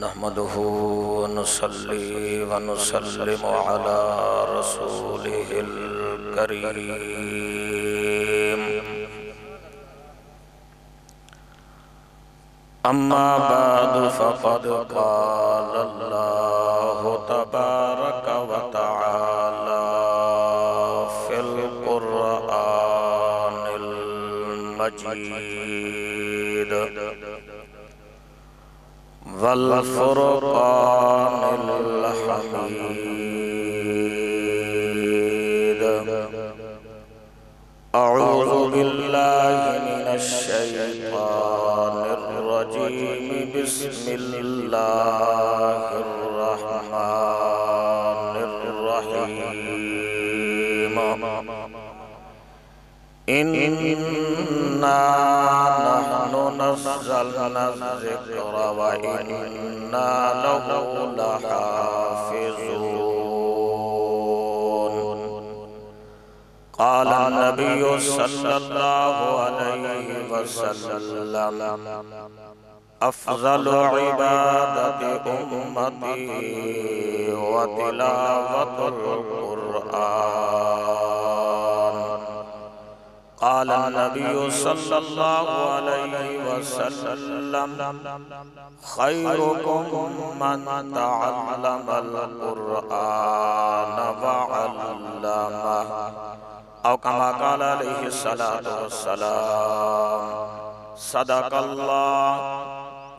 नहमदुहु व नुसल्ली व नुसल्लिमु अला रसूलिहिल करीम। अम्मा बादु फ़क़द क़ालल्लाहु तबारक व तआला फ़िल क़ुरआनिल मजीद वल फ़ुरक़ानिल हमीद। अऊज़ु बिल्लाहि मिनश शैतानिर रजीम। बिस्मिल्लाहिर रहमानिर रहीम। इन्ना नहनु नज़्ज़लना ज़िक्र व इन्ना लहु लहाफ़िज़ून। क़ाल नबिय्यु सल्लल्लाहु अलैहि वसल्लम अफ़ज़लु इबादति उम्मती व तिलावतुल क़ुरआन। क़ाल नबिय्यु सल्लल्लाहु अलैहि वसल्लम ख़ैरुकुम मन तअल्लमल क़ुरआन व अल्लमह। औ कमा क़ाल अलैहि सलातु वस्सलाम। सदक़ल्लाह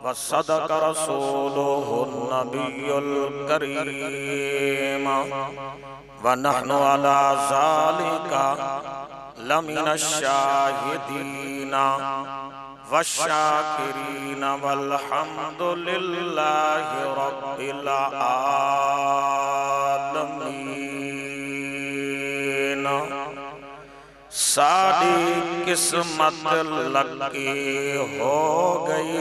व सदक़ रसूलुहुन नबियुल करीम व नहनु अला ज़ालिका लमिनश शाहिदीना वश्शाकिरीना वल्हम्दुलिल्लाहि रब्बिल आलमीन। साडी किस्मत लकी हो गई,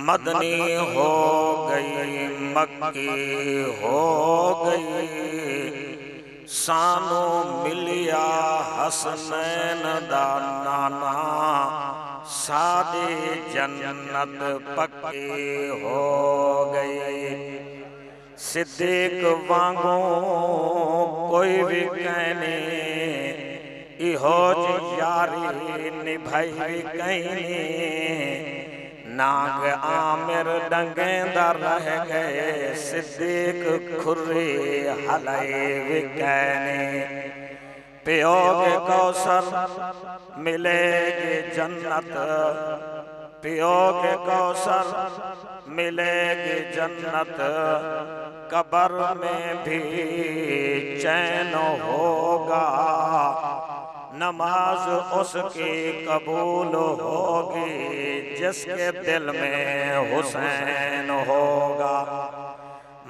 मदनी हो गई, मक्की हो गई। सानू मिलिया हसनैन दा नाना, साडी जन्नत पक्की हो गई। सिद्दीक वांगू कोई भी कहनी, इहो जी यारी निभाई कहीं। नाग आमिर डंगेंदा रह गए, सिद्दीक खुर्री हलाई विकैने। पियोगे कौसर मिलेगी जन्नत, पियोगे कौसर मिलेगी जन्नत। कब्र में भी चैन होगा, नमाज उसकी कबूल होगी जिसके दिल में हुसैन होगा।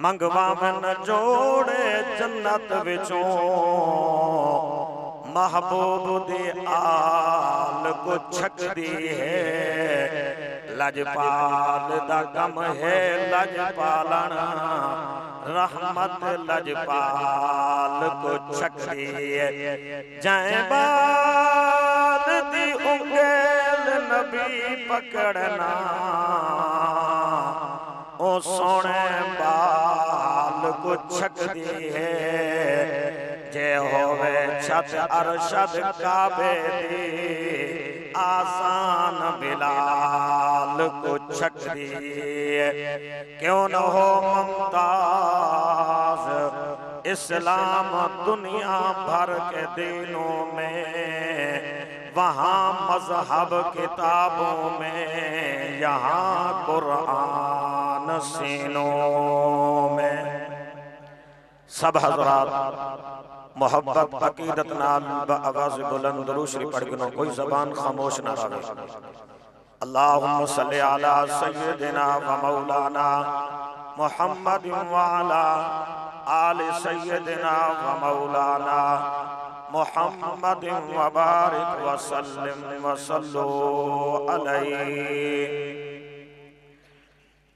मंगवा में न जोड़े जन्नत विचों, महबूब दी आल को छकदी है। लजपाल दा गम है लजपालन, रहमत लजपाल को छकदी है। जाए बाल दी उंगल नबी पकड़ना, ओ सोने बाल को छकदी है। जे होवे छत अरशद काबे दी, आसान बिलाल को छकदी है। क्यों न हो मुमताज इस्लाम दुनिया भर के दिनों में, वहाँ मजहब किताबों में, यहाँ कुरान सीनों में। सब हज़रात मोहब्बत अकीदत नाल आवाज़ बुलंद दुरूद शरीफ पढ़ के कोई ज़बान खामोश ना रहे। अल्लाहुम्मा सल्ली अला सय्यिदिना व मौलाना मुहम्मद व अला आलि सय्यिदिना व मौलाना मुहम्मद व बारिक व सल्लिम व सल्लु अलैहि।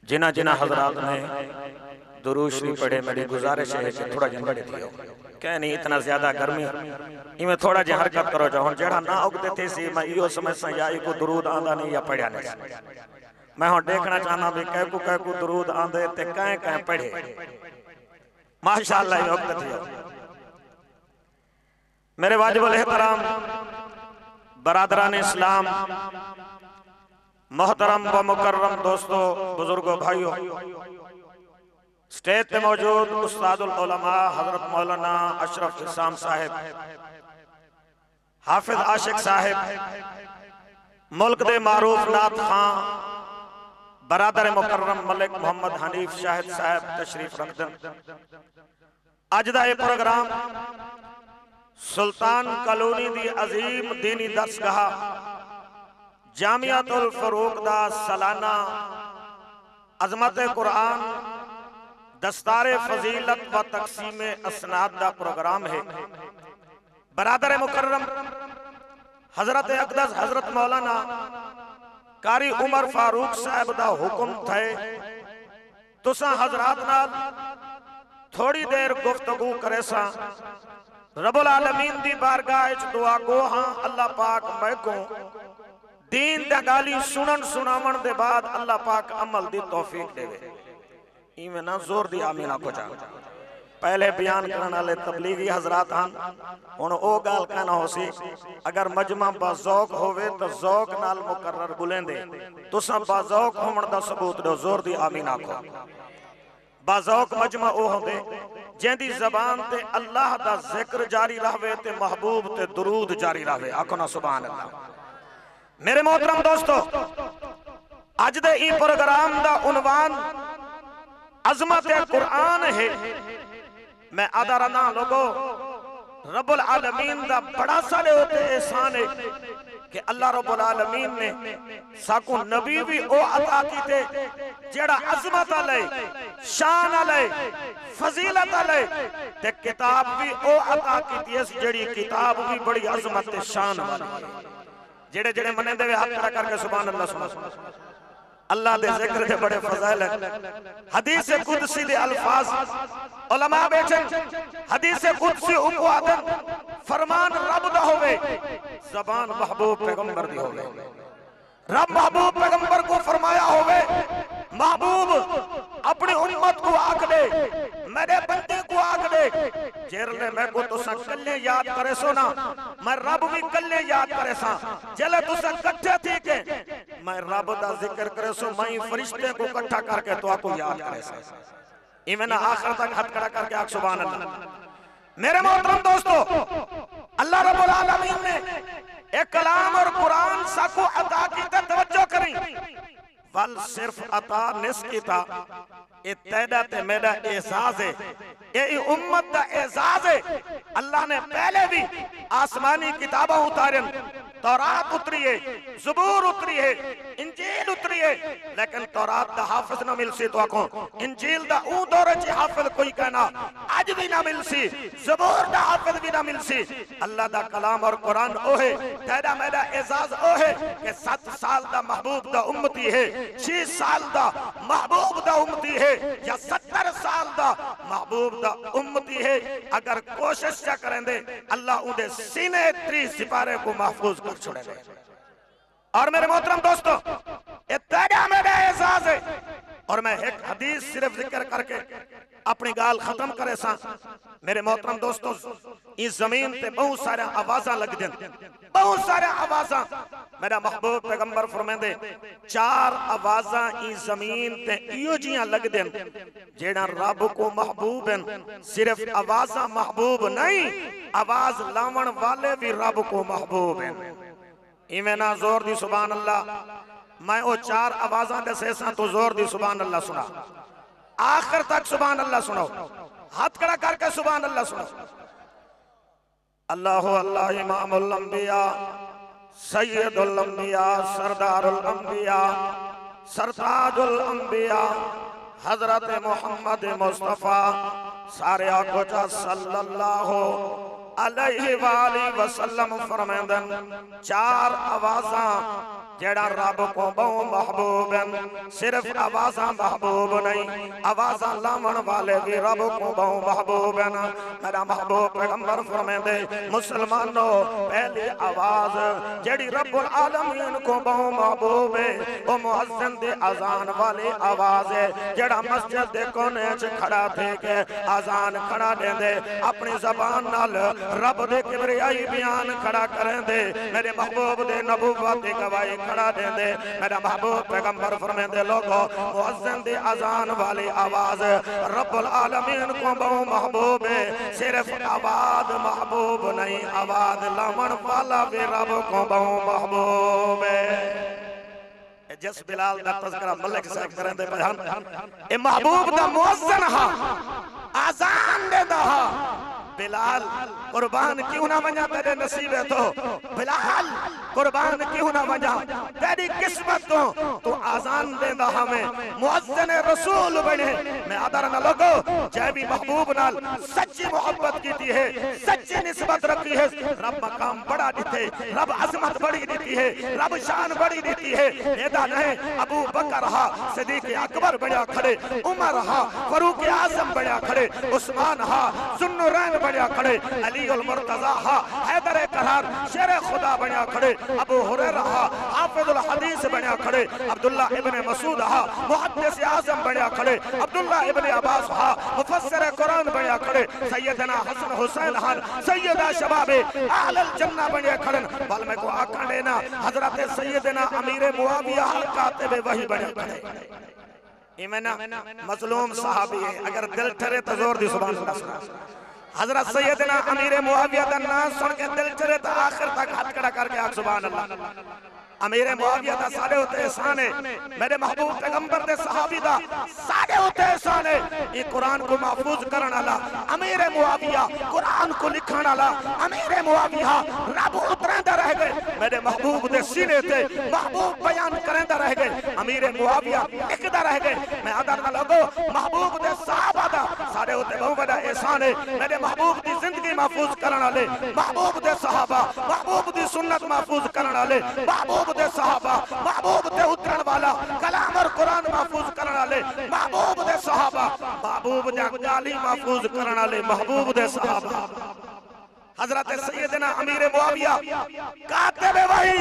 जिना जिना हज़रात ने दुरूद शरीफ पढ़े, मेरी गुजारिश है कि थोड़ा जंगड़े दियो। क्या नहीं इतना ज्यादा गर्मी, इमें थोड़ा जी हरकत करो। जो जेड़ा ना उगते थे सी मैं यो समझ सा या को दुरूद आंदा नहीं या पढ़िया नहीं। मैं हुण देखना चाहना भी कहकू दरूद आंदे ते कह पढ़े। माशाअल्लाह वक्त थियो। मेरे वाजिबुल एहतराम बरादरान इस्लाम, मोहतरम व मुकर्रम दोस्तों, बुजुर्गों, भाइयों, स्टेज पे मौजूद उस्तादुल उलमा हजरत मौलाना अशरफ इस्लाम साहिब, हाफिज आशिक साहिब, मुल्क दे मारूफ नात खां बरादर मुकर्रम मलिक मोहम्मद हनीफ शाहिद साहब तशरीफ रखदन। अज दा यह प्रोग्राम सुल्तान कॉलोनी दी अजीम दीनी दरसगाह जामियातुल फरूक दा सालाना अजमत कुरान दस्तारे फजीलत व तकसीम असनाद दा प्रोग्राम है। बरादर मुकर्रम हजरत अकदस हजरत मौलाना कारी उमर फारूक साहब दा हुक्म थे तुसा हजरात नाल थोड़ी देर गुफ्तगू करे सा। रब्बुल आलमीन दी बारगाह विच दुआ गो हां अल्लाह पाक मैको दीन दा गाली सुनन सुनावन दे बाद अल्लाह पाक अमल दी तौफीक देवे। इवें ना जोर दी आमीन आखो जा। पहले बयान करने वाले तबलीगी हजरात हैं, हुण ओ गाल कहना हो सी अगर मजमा बाज़ौक होवे तो ज़ौक नाल मुकर्रर बुलेंदे, तुसां बाज़ौक होवन दा सबूत दो, जोर दी आमीन आखो। बाज़ौक मजमा ओ होंदे जिंदी ज़बान ते अल्लाह दा जिक्र जारी रहवे ते महबूब ते दुरूद जारी रहवे। आखो ना सुभान अल्लाह। मेरे मोहतरम दोस्तों, अज दे ई प्रोग्राम दा उन्वान अज़मत कुरान है। मैं आदा रना लोगो, रब्बुल आलमीन दा बड़ा सारे होते एहसान है कि अल्लाह रब्बुल आलमीन ने साकू नबी भी ओ अता कीते जेड़ा अज़मत वाले, शान वाले, फजीलत वाले, ते किताब भी ओ अता कीती है जेड़ी किताब भी बड़ी अज़मत ते शान वाली है। जेड़े जेड़े मने दे हाथ खड़ा करके सुभान अल्लाह सुनो। अल्लाह दे जिक्र दे बड़े फजाइल है। हदीस कुदसी दे अल्फाज उलमा बैठे, हदीस कुदसी उपवादन फरमान रब दा होवे, ज़बान महबूब पैगंबर दी होवे। रब महबूब पैगंबर को फरमाया होवे, महबूब अपनी उम्मत को आख दे, मेरे बंदे को आख दे जेरले मैं को तुसा कल्ले याद करे सो ना, मैं रब भी कल्ले याद करे सा। जेले तुसा इकट्ठे थी के मैं रब दा जिक्र करे सो, मैं फरिश्ते को इकट्ठा करके तो आपको याद करे सा। इवें ना आखिर तक हाथ खड़ा करके आख सुभान अल्लाह। मेरे मोहतरम दोस्तों, अल्लाह रब्बुल आलमीन ने एक कलाम और कुरान साको अता की तवज्जो करी। वल सिर्फ अता निस की था, ये तेरा ते मेरा एहसास है, ये उम्मत दा एहसास है। अल्लाह ने पहले भी आसमानी किताबा उतारन, तौरात उतरी है, ज़बूर उतरी है, इंजील उतरी है, लेकिन तौरात दा हाफिज ना मिल सी। तो आखो इंजील दा ऊ दौरे च हाफिज कोई कहना आज भी ना मिल सी, ज़बूर दा हाफिज भी ना मिल सी। अल्लाह दा कलाम और कुरान ओ है, तेरा मेरा एजाज ओ है कि 7 साल दा महबूब दा उम्मती है, 6 साल दा महबूब दा उम्मती है, या 70 साल दा महबूब दा उम्मती है। अगर कोशिश चा करेंदे अल्लाह उनके सीने 30 सिपारे को महफूज कर छोड़े। और मेरे मोहतरम दोस्तों, ये तेरा मेरा एहसास है। और मैं एक हदीस सिर्फ जिक्र करके अपनी गाल खत्म करे सा। मेरे मोहतरम दोस्तों, इस जमीन पे बहुत सारे आवाजा लग दें, बहुत सारे आवाजा। मेरा महबूब पैगंबर फरमांदे 4 आवाजा इस जमीन पे इयो जियां लग दें जेड़ा रब को महबूब हैं। सिर्फ आवाजा महबूब नहीं, आवाज लावन वाले भी रब को महबूब हैं। इवें ना जोर दी सुभान अल्लाह। मैं वो 4 आवाजा दसे सा, तो जोर दी सुभान अल्लाह सुना, आखिर तक सुभान अल्लाह सुनो, हाथ खड़ा करके सुभान अल्लाह सुनो। अल्लाह अल्लाह इमामुल अंबिया सैयदुल अंबिया सरदारुल अंबिया सरताजुल अंबिया हजरत मोहम्मद मुस्तफा सारे आकोचा सल्लल्लाहु अलैहि वसल्लम फरमांदन 4 आवाजा जेड़ा रब को बहु महबूब है। सिर्फ आवाज़ा महबूब नहीं, आवाज़ा लावन वाले भी रब को बहु महबूब है ना। मेरा महबूब पैगंबर फरमाते मुसलमानों पहली आवाज़ जेड़ी रब्बुल आलमीन को बहु महबूब है वो मुअज्जिन दे अजान वाली आवाज़ है। जेड़ा मस्जिद दे कोने च खड़ा थे के अजान खड़ा देंदे अपनी ज़बान नाल रब दे किबरियाई बयान खड़ा करेंदे। मेरे महबूब दे नबूवत दी गवाही खड़ा देंदे। मेरा महबूब पैगंबर फरमाते लोगों मुअज्जिन दी अजान वाली आवाज़ रब्बुल आलमीन को बहु महबूब है। सिर्फ आवाज़ महबूब नहीं, आवाज़ लावन वाला भी रब को बहु महबूब है। जिस बिलाल दा तज़किरा मलिक साहब करंदे बयान ए महबूब दा मुअज्जिन हा, आजान देंदा हा। बिलाल कुर्बान क्यों ना बना तेरे नसीब है तो, बिलाल कुर्बान क्यों ना बना तेरी किस्मत तो, तू आजान देंदा हमें मुअज्जिन रसूल बने। मैं आदर न लोगो जय भी महबूब नाल सच्ची मोहब्बत की है, सच्ची निस्बत रखी है। रब मकाम बड़ा देते, रब अजमत बड़ी देती है, रब शान बड़ी देती है। ऐदा नहीं अबू बकर हा सिद्दीक़ अकबर बड़ा खड़े, उमर हा फारूक आजम बड़ा खड़े, उस्मान हा जुन्नुरैन बड़ा खड़े, अली उल मुर्तजा हा हैदर करार शेर खुदा बना खड़े, अबू हुरैरा हा हाफिजुल हदीस बना खड़े, अब्दुल्ला इब्ने मसूद हा मुहद्दिस आज़म बना खड़े, अब्दुल्ला इब्ने अब्बास हा मुफस्सिर कुरान बना खड़े, सैयदना हसन हुसैन हा सैयदा शबाबे अहलुल जन्नह बने खड़े। बल में को आका लेना हजरत सैयदना अमीर मुआविया कातिब वही बने खड़े। इमेना मजलूम सहाबी है, अगर दिल ठरे तो जोर दी सुभान अल्लाह। हजरत सैयदना अमीर मुआविया दा नाम सुन के दिल ठरे तो आखिर तक हाथ खड़ा करके आख सुभान अल्लाह। अमीर मुआविया दा सारे होते एहसान है, मेरे महबूब पैगंबर दे सहाबी दा सारे होते एहसान है। ये कुरान को महफूज करने वाला अमीर मुआविया, कुरान को लिखने वाला अमीर मुआविया रब उतरंदा रह गए। मेरे महबूब दे सीने ते महबूब बयान करंदा रह गए, अमीर मुआविया लिखदा रह गए। मैं आदर ना लोगो महबूब दे सहाबा दा सारे होते बहुत बड़ा एहसान है। मेरे महबूब दी जिंदगी महफूज करने वाले महबूब दे सहाबा, महबूब दी सुन्नत महफूज करने वाले महबूब दे सहाबा, महबूब दे उतरन वाला कलाम और कुरान महफूज करने वाले महबूब दे सहाबा, महबूब दे गाली महफूज करने वाले महबूब दे सहाबा। हजरत सैयदना अमीर मुआविया कातिब वही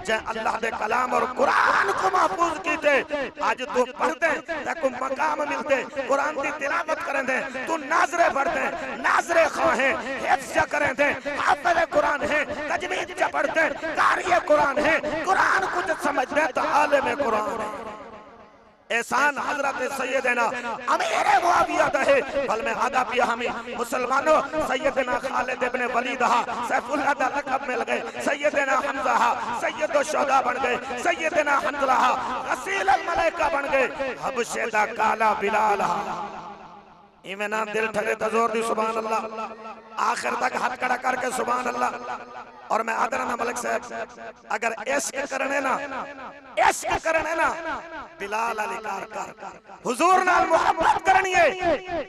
जे अल्लाह दे कलाम और कुरान को महफूज कीते। आज तू पढ़दे ताको मकाम मिलते, कुरान दी तिलावत करंदे, तू नाज़रे पढ़दे, नाज़रे खाहे हिफ्ज़ करंदे, हाफ़िज़ कुरान है, तजवीद च पढ़दे, कारी कुरान है, कुरान कुछ समझदे तो आलिम कुरान है। एहसान हजरत सैयदना अमीर मुआविया दा है। बल में आदा पिया हमें मुसलमानों सैयदना खालिद इब्ने वलीद हा सैफुल्लाह दा लक़ब मिल गए, सैयदना हमजा हा सैयदुश शुहदा बन गए, सैयदना हंज़ला हा गसील अल मलाइका बन गए, हबशे दा काला बिलाल हा। इमेना दिल ठरे तो जोर दी सुभान अल्लाह, आखिर तक हाथ खड़ा करके सुभान अल्लाह। और मैं आदरणीय मलिक साहब अगर इश्क करने ना, इश्क करने ना बिलाल अली कार कर हुजूर नाल मोहब्बत करनी है,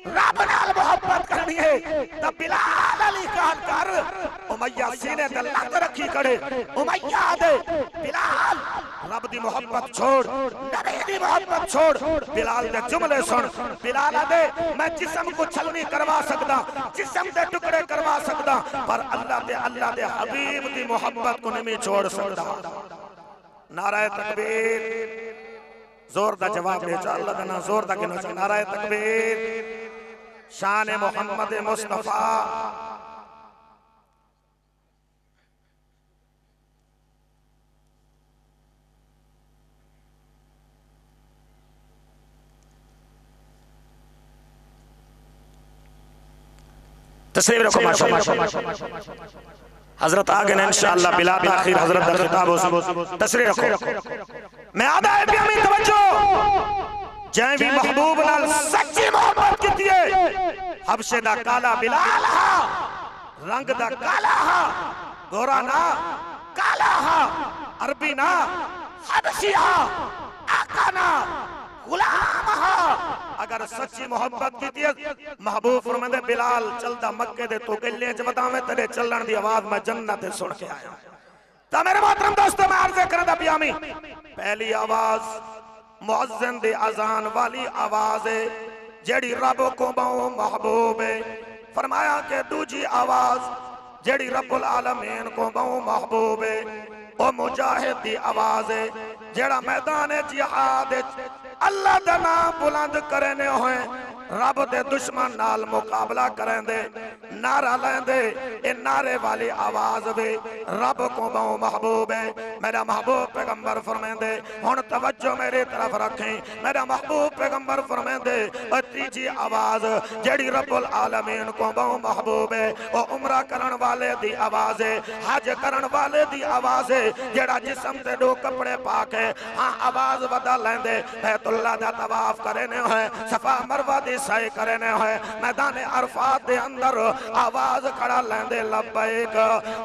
रब नाल मोहब्बत करनी है तब बिलाल अली कार कर। उमैया सीने ते लत रखी खड़े, उमैया दे बिलाल रब दी मोहब्बत छोड़, नबी दी मोहब्बत छोड़, बिलाल दे जुमले सुन। बिलाल दे मैं जिस्म को छलनी करवा सकदा, जिस्म दे टुकड़े करवा सकदा, पर अल्लाह दे हबीब दी मोहब्बत को नहीं छोड़ सकदा। नारा तकबीर, जोर दा जवाब दे चा अल्लाह दा ना जोर दा कहना चा नारा तकबीर, शान मोहम्मद मुस्तफा। तस्लीम रखो माशाअल्लाह। हजरत आ गए इंशाअल्लाह बिलाल आखिर हजरत दा खिताब हो। तस्लीम रखो। मैं आदा है भी तवज्जो जै भी महबूब नाल सच्ची मोहब्बत कीती है। हबशे दा काला बिलाल हा, रंग दा काला हा, गोरा ना काला हा, अरबी ना हबशी हा, आका ना गुलाम हा। अगर सच्ची मोहब्बत की महबूब फरमांदे बिलाल चलदा मक्के दे तो गल्ले च बतावे तेरे चलण दी आवाज मैं जन्नत सुन के आया। तो मेरे मोहतरम दोस्तों मैं अर्ज़ करदा पियामी पहली आवाज मुअज्जिन दी अजान वाली आवाज है जेड़ी रब को बहु महबूब है। फरमाया कि दूजी आवाज जेड़ी रब्बुल आलमीन को बहु महबूब है ओ मुजाहिद दी आवाज है जेड़ा मैदान जिहाद अल्लाह दा नाम बुलंद करने होए रब दे दुश्मन नाल मुकाबला करेंदे नारा लेंदे ए नारे वाली आवाज वे रब को बहु महबूब है। मेरा महबूब पैगंबर फरमांदे हुन तवज्जो मेरी तरफ रखें। मेरा महबूब पैगंबर फरमांदे और तीजी आवाज जेड़ी रब्बुल आलमीन को बहु महबूब है ओ उमरा करन वाले दी आवाज है हज करन वाले दी आवाज है जेड़ा जिस्म ते दो कपड़े पा के हां आवाज बदल लेंदे बैतुल्लाह दा तवाफ करने है सफा मरवा दी सही करने है मैदान अरफात दे अंदर आवाज खड़ा लेंदे लब्बैक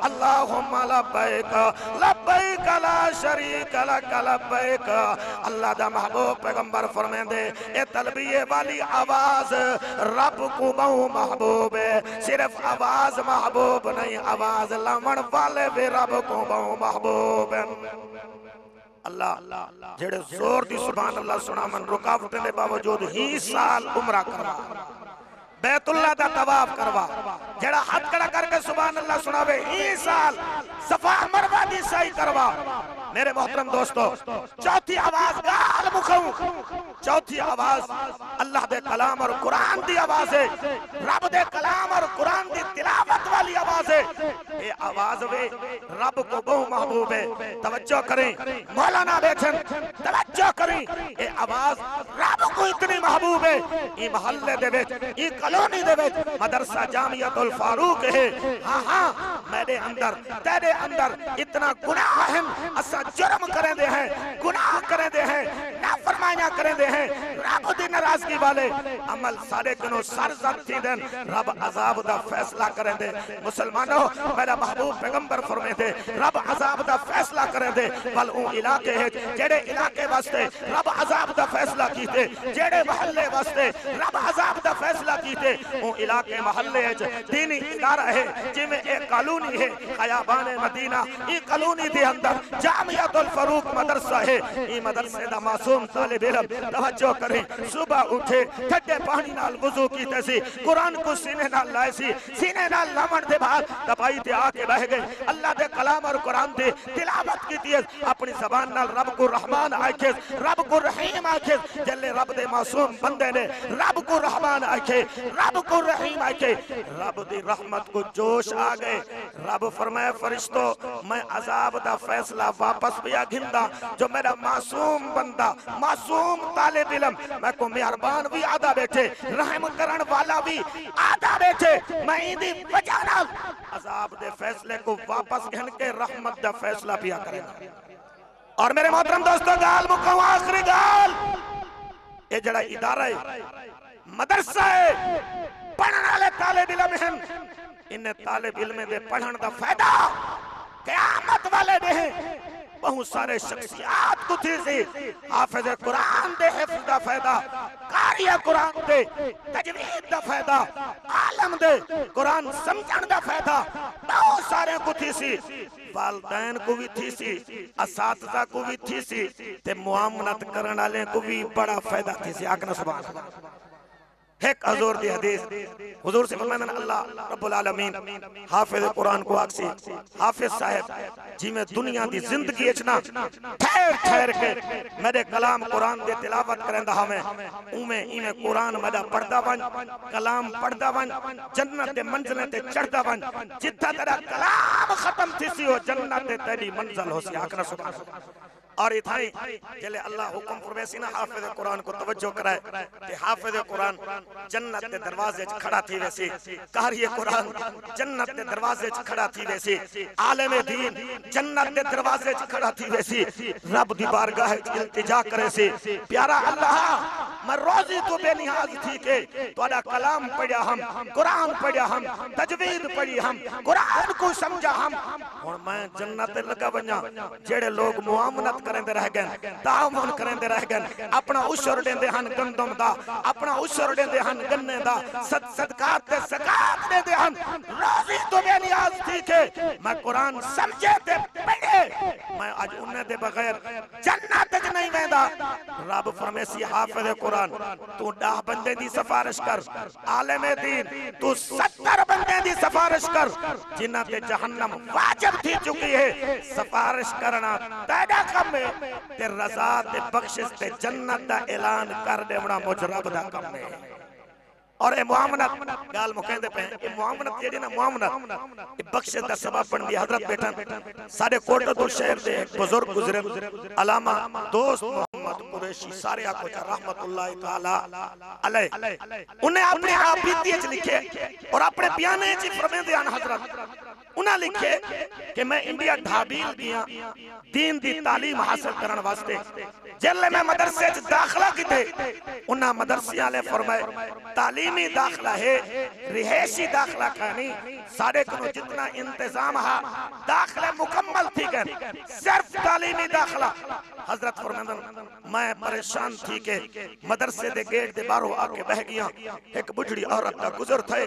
अल्लाहुम्मा लब्बैक लब्बैक ला शरीक लक लब्बैक। अल्लाह दा महबूब पैगंबर फरमांदे ए तलबिये वाली आवाज रब को बहु महबूब है। सिर्फ आवाज महबूब नहीं आवाज लावण वाले भी रब को बहु महबूब है। अल्लाह जेड़े जोर दी सुभान अल्लाह सुना मन रुकावट के बावजूद ही साल उमरा करवा बैतुल्लाह दा तवाफ करवा जेड़ा हाथ खड़ा करके सुभान अल्लाह सुनावे ही साल सफा मरवा दी सही करवा। मेरे मोहतरम दोस्तों चौथी आवाज गाल मुखऊ चौथी आवाज अल्लाह दे कलाम और कुरान दी आवाज है रब दे कलाम और कुरान दी तिलावत वाली आवाज है। ये आवाज वे रब को बहु महबूब है। तवज्जो करें मौलाना बैठन तवज्जो करें ये आवाज रब को इतनी महबूब है ई मोहल्ले दे विच ई कॉलोनी दे विच मदरसा जामियातुल फारूक है। हां हां मेरे अंदर तेरे अंदर इतना गुनाह है असा जुर्म करेंदे हैं गुनाह करेंदे हैं नाफरमानियां करेंदे हैं रब दी नाराजगी वाले अमल सारे कनो सरजद थी देन रब अजाब दा फैसला करेंदे। मुसलमानों मेरा महबूब पैगंबर फरमाते रब अजाब दा फैसला करेंदे बल ओ इलाके है जेड़े इलाके वास्ते रब अजाब दा फैसला कीते जेड़े महल्ले वास्ते रब अजाब दा फैसला कीते ओ इलाके महल्ले च दीनी इदारा है जिवें एक कॉलोनी है खयाबान मदीना ई कॉलोनी दे अंदर जामियातुल फारूक मदरसा है ई मदरसे दा मासूम तालिब इल्म तवज्जो करें सुबह उठे ठंडे पानी नाल वुजू कीते सी कुरान को सीने नाल लाए सी सीने नाल लावण दे बाद दपाई ते आके बह गए अल्लाह दे कलाम और कुरान दे तिलावत कीती अपनी ज़बान नाल रब को रहमान आखे रब को रहीम आखे जल्ले रब दे मासूम बंदे ने रब को रहमान आखे रब को रहीम आखे रब दी रहमत को जोश आ गए। रब फरमाए फरिश्तों मैं अजाब दा फैसला वापस पिया घिंदा जो मेरा मासूम बंदा मासूम तालिब इल्म मैं को मेहरबान भी आधा बैठे रहम करन वाला भी आधा बैठे मैं इंदी वजह नाल अजाब दे फैसले को वापस घन के रहमत दा फैसला पिया करेगा। और मेरे मोहतरम दोस्तों गाल मुकाओ आखिरी गाल ये जड़ा इदारा है मदरसा है पढ़ने वाले तालिब इल्म हैं इन तालिब इल्म दे पढ़न दा फायदा क़यामत वाले दे बहुत सारे शख्सियात को थी सी हाफिज कुरान दे हिफ्ज दा फायदा कारी कुरान दे तजवीद दा फायदा आलम दे कुरान समझण दा फायदा बहुत सारे को थी सी वालदैन को भी थी सी असातिज़ा को भी थी सी ते मुआमलत करन वाले को भी बड़ा फायदा थी सी। आखना सुभान अल्लाह एक हजूर दी हदीस हुजूर से फरमाना अल्लाह रब्बुल आलमीन हाफिज कुरान को आखसी हाफिज साहब जी में दुनिया दी जिंदगी इचना ठहर ठहर के मेरे कलाम कुरान दे तिलावत करंदा हमें उमे इमे कुरान मदा पढ़दा वन कलाम पढ़दा वन जन्नत दे मंजिल ते चढ़दा वन जिथा तेरा कलाम खत्म थीसी हो जन्नत ते तेरी मंजिल होसी। आखना सुभान अल्लाह। और इथाई जले अल्लाह हुक्म फरमासी ना हाफिज कुरान को तवज्जो कराए ते हाफिज कुरान जन्नत के दरवाजे च खड़ा थी वैसी कारी कुरान जन्नत के दरवाजे च खड़ा थी वैसी आलिम दीन जन्नत के दरवाजे च खड़ा थी वैसी रब दी बारगाह च इल्तिजा करे सी प्यारा अल्लाह मैं रोजी तो बेनियाज थी के तोड़ा कलाम पढ़िया हम, कुरान पढ़िया हम, तजवीद पढ़ी हम, कुरान को समझा हम। और मैं जन्नत लगा वजा जेड़े लोग मुआमनत करेंदे रह गए, तामुन करेंदे रह गए, अपना उशर देंदे हन गंदम दा, अपना उशर देंदे हन गन्ने दा, सदकात ते ज़कात देंदे हन। रोजी तो बेनियाज थी के मैं कुरान समझे ते पढ़े, मैं आज उन्हें दे बगैर जन्नत तक नहीं वेंदा। रब फरमेसी हाफिज़ कुरान तू 10 बंदे दी सिफारिश कर, आलिम दीन तू 70 बंदे दी सिफारिश कर, जिन्हां ते जहन्नम वाजिब थी चुकी है। सिफारिश करना तेरा काम है, ते रज़ा ते बख्शिश ते जन्नत दा ऐलान कर देवना मुझ रब दा काम है। और ये मुआमनत गाल मुकंदे पे ये मुआमनत जेडी ना मुआमनत ये बख्शिश दा सबब बन दी। हजरत बैठन साडे कोटपुर शहर दे बुजुर्ग गुजरे अलामा दोस्त मोहम्मद कुरैशी सारे आको रहमतुल्लाह ताला अलैह, उन्हें अपने आप बीती च लिखे और अपने बयाने च फरमांदे हन हजरत उन्हें लिखे कि मैं इंडिया ढाबील दिया दीन दी तालीम हासिल करने वास्ते जिले मैं मदरसे च दाखला किते, उन्हें मदरसे वाले फरमाए तालीमी दाखला है, रिहायशी दाखला खानी सारे को जितना इंतजाम है दाखला मुकम्मल थी कर सिर्फ तालीमी दाखला। हजरत फरमांदन मैं परेशान थी के मदरसे दे गेट दे बाहरों आके बह गया, एक बुढ़ड़ी औरत का गुजर थे,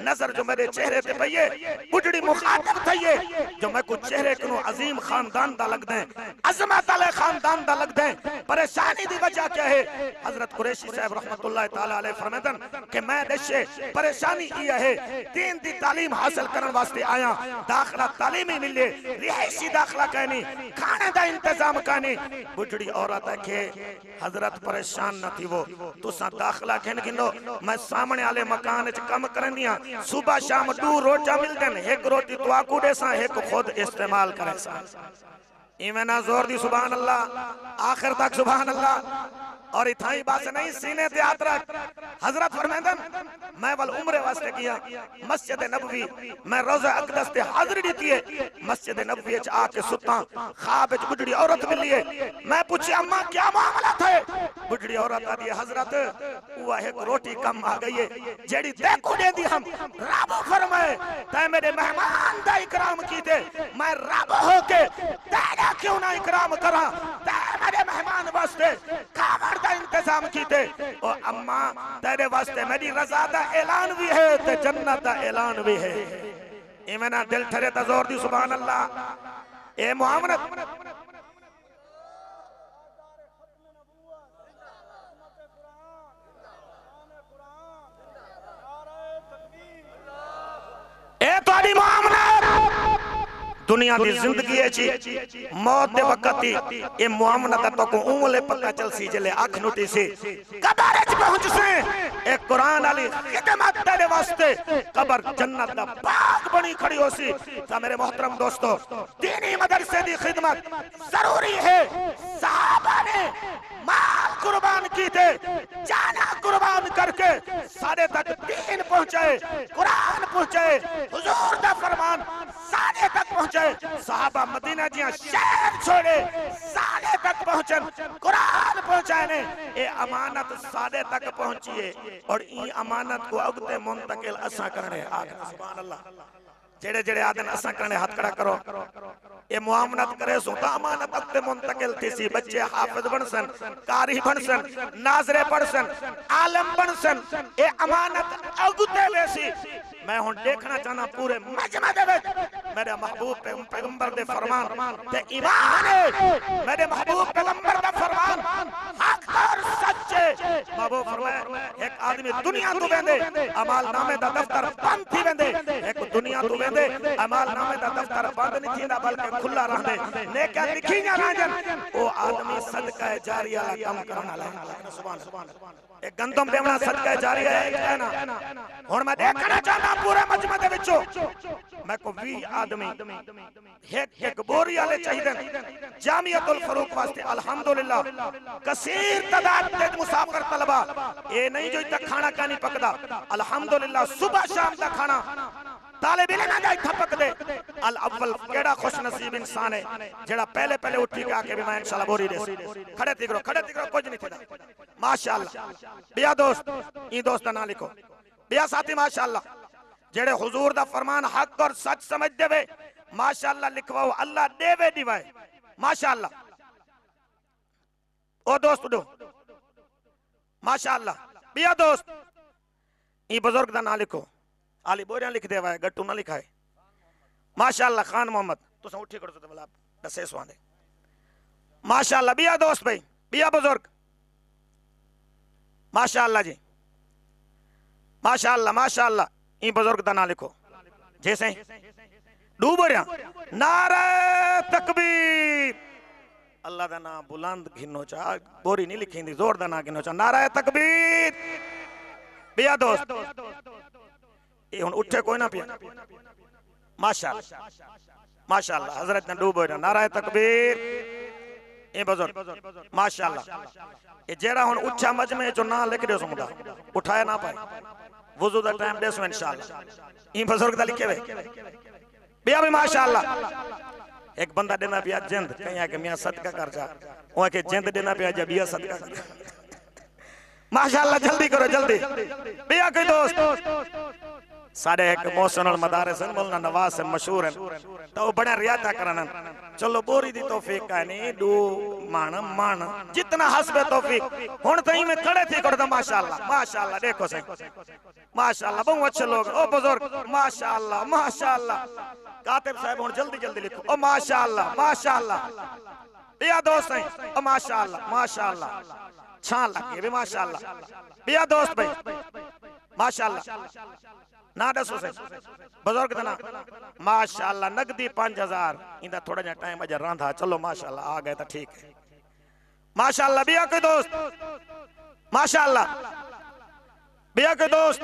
नजर जो मेरे चेहरे ते पईए बुढ़ड़ी मुखातिब थईए जो मैं कुछ चेहरे को अजीम खानदान दा लगदे, अजमत वाले खानदान दा लगदे। परेशानी दी वजह क्या है? हजरत कुरैशी साहब रहमतुल्लाह ताला अलैह फरमांदन कि मैं देशे परेशानी ये है दीन दी तालीम हासिल करने वास्ते आया, दाखला तालीमी मिले, रिहायशी दाखला कहनी, खाने दा इंतजाम कहनी। बुढ़ड़ी औरत के हजरत परेशान न थी वो तुसा दाखला कहन गिनो, मैं सामने वाले मकान च काम करनिया, सुबह शाम 2 रोटियां मिलदन, एक रोटी तो आकू देसा, एक खुद इस्तेमाल करे सा। इवें ना जोर दी सुभान अल्लाह, आखिर तक सुभान अल्लाह। और इथाई बात नहीं सीने ते हाथ रख। हजरत फरमांदन मैं वल उम्रे वास्ते किया मस्जिद नबवी, मैं रोज़ा अक़दस ते हाज़री दी है, मस्जिद नबवी च आके सुता, ख्वाब च बुढ़ड़ी औरत मिली है, मैं पूछी अम्मा क्या मामला था? बुढ़ड़ी औरत आदी हजरत वो एक रोटी कम आ गई है जेड़ी देखो दे दी हम रब फरमाए ते मेरे मेहमान दा इकराम कीते, मैं रब होके तेरा क्यों ना इकराम करा, ते मेरे मेहमान वास्ते खावर दा इंतजाम कीते। ओ अम्मा तेरे वास्ते मेरी रज़ा दा ऐलान भी है ते जन्नत दा ऐलान भी है। इवें ना दिल ठरे ता जोर दी सुभान अल्लाह। ए मुआमनत ए तोड़ी मुआमनत दुनिया की जिंदगी है मौत दे वक्त ये मुआमनत तो को उंगले पक्का चल सी जले अख नुटी सी कब्र च पहुंच से ए कुरान वाली खिदमत तेरे वास्ते कब्र जन्नत दा बाग बनी खड़ी हो सी। ता मेरे मोहतरम दोस्तों दीनी मदरसे दी खिदमत जरूरी है। सहाबा ने माल कुर्बान की थे, जाना कुर्बान करके सारे तक दीन पहुंचाए, कुरान पहुंचाए, हुजूर दा फरमान सारे तक पहुंचे। सहाबा मदीना जिया शहर छोड़े सारे तक पहुंचे, कुरान पहुंचाए ने ये अमानत सारे तक पहुंची है और ई अमानत को अगते मुंतकिल असा करने सुभान अल्लाह। जेड़े जेड़े आदन असा करने हाथ खड़ा करो ये मुआमनत करे सो ता अमानत अगते मुंतकिल थी सी। बच्चे हाफिज बनसन, कारी बनसन, नाजरे पढ़सन, आलम बनसन, ये अमानत अगते वेसी। मैं हुन देखना चाहना पूरे मजमा दे विच मेरे महबूब पैगंबर दे फरमान ते ईमान है, मेरे महबूब पैगंबर दा फरमान हक और सच्चे। महबूब फरमाया एक आदमी दुनिया तो वेंदे अमाल नामे दा दफ्तर बंद थी वेंदे, एक दुनिया तो वेंदे अमाल नामे दा दफ्तर बंद नहीं थींदा बल्कि खुला रहंदे, नेकियां लिखीयां रहंदन। ओ आदमी सदका जारिया दा काम करन वाला है। सुभान अल्लाह। एक गंदम देवना सदका जारिया है कहना। हुन मैं देखना चाहना पूरे मजमे दे विचों मैं को 20 आदमी एक बोरी वाले चाहिए जामियतुल फरूक वास्ते। अल्हम्दुलिल्लाह कसीर तादाद दे मुसाफिर तलबा ये नहीं जो तक खाना का नहीं पकदा। अल्हम्दुलिल्लाह सुबह शाम का खाना तालिब इल्म दा थपक दे। अल अव्वल केड़ा खुश नसीब इंसान है जेड़ा पहले पहले उठी के आके भी मैं इंशाल्लाह बोरी दे खड़े तिगरो कुछ नहीं थेदा। माशाअल्लाह। बिया दोस्त ई दोस्त ना लिखो बिया साथी माशाअल्लाह जेड़े हुजूर दा फरमान हक और सच समझ देवे माशाअल्लाह लिखवाओ अल्लाह देवे दिवाए माशाअल्लाह। ओ दोस्त दो माशाअल्लाह। बिया दोस्त ई बुजुर्ग दा ना लिखो आली बोरिया लिख देवा है गट्टू ना लिखा है माशाअल्लाह। खान मोहम्मद तुसा उठी करो तो बोला दसे स्वाने माशाअल्लाह। बिया दोस्त भाई बिया बुजुर्ग माशाअल्लाह जी माशाअल्लाह माशाअल्लाह। ई बुजुर्ग दा ना लिखो जैसे डूब रहा नारे तकबीर अल्लाह दा नाम बुलंद घिनो चा बोरी नहीं लिखी जोर दा ना घिनो चा नारे तकबीर। बिया दोस्त ये हुन उठे कोई ना पिया माशाअल्लाह माशाअल्लाह। हजरत ने डूब रहा नारे तकबीर ए बुजुर्ग माशाअल्लाह। ये जेड़ा हुन उठा मजमे जो ना लिख दो समुदा उठाया ना पाए वुजू दा टाइम देसो इंशाअल्लाह। ई बुजुर्ग दा लिखे वे बिया भी माशाअल्लाह। एक बंदा देना पिया जिंद कहीं के मियां सदका कर जा ओ के जिंद देना पिया जा बिया सदका माशाअल्लाह। जल्दी करो जल्दी बिया के दोस्त साढ़े एक मोहसिनुल मदारिस मौलाना नवाज से मशहूर है तो वो बड़ा रियाता करना चलो बोरी दी तौफीक का नहीं दो मान मान जितना हसबे तौफीक हुन तई में खड़े थी कर दो माशाअल्लाह माशाअल्लाह। देखो सही माशाअल्लाह बहुत अच्छे लोग ओ बुजुर्ग माशाअल्लाह माशाअल्लाह। कातिब साहब हुन जल्दी जल्दी लिखो ओ माशाअल्लाह माशाअल्लाह। बिया दोस्त है ओ माशाअल्लाह माशाअल्लाह छान लगे भी माशाअल्लाह। बिया दोस्त भाई माशाअल्लाह ना दसो से बुजुर्ग दा ना माशाअल्लाह। नगदी 5000 इंदा थोड़ा जा टाइम अज रांधा चलो माशाअल्लाह आ गए तो ठीक है माशाअल्लाह। बिया के दोस्त माशाअल्लाह बिया के दोस्त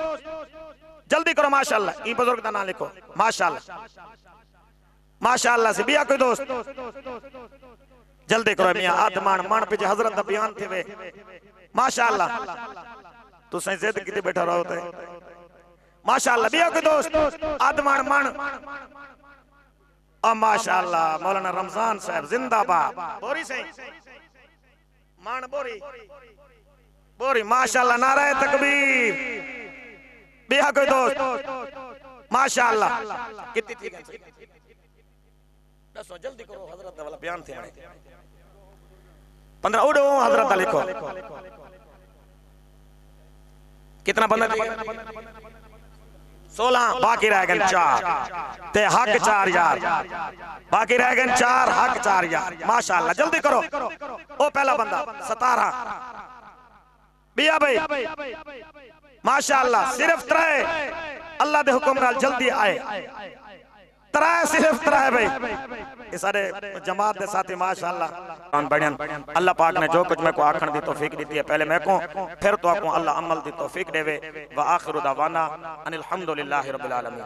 जल्दी करो माशाअल्लाह। ई बुजुर्ग दा ना लिखो माशाअल्लाह माशाअल्लाह से। बिया के दोस्त जल्दी करो मियां आदमान मान पे हजरत दा बयान थे वे माशाअल्लाह। तू सही जिद की बैठा रहो थे माशाअल्लाह। बिया के दोस्त आदमान मान और माशाअल्लाह। मौलाना रमजान साहब जिंदाबाद बोरी सही मान बोरी बोरी माशाअल्लाह। नारे तकबीर। बिया के दोस्त माशाअल्लाह कितनी ठीक है दसो जल्दी करो हजरत वाला बयान थे 15 उड़ो हजरत लिखो कितना बंदा 16 बाकी रह गए 4 ते हक 4 यार बाकी रह गए 4 हक 4 यार माशाअल्लाह। जल्दी करो ओ पहला बंदा 17 बिया भाई माशाअल्लाह। सिर्फ 3 अल्लाह दे हुक्म नाल जल्दी आए 3 सिर्फ 3 भाई ये सारे जमात दे साथी माशाअल्लाह बढ़िया। अल्लाह पाक ने जो कुछ मैं को आखण दी तौफीक दी है पहले मैं को फिर तो आपको अल्लाह अमल दी तौफीक देवे व आखिरु दावाना अनिल हम्दुलिल्लाहि रब्बिल आलमीन।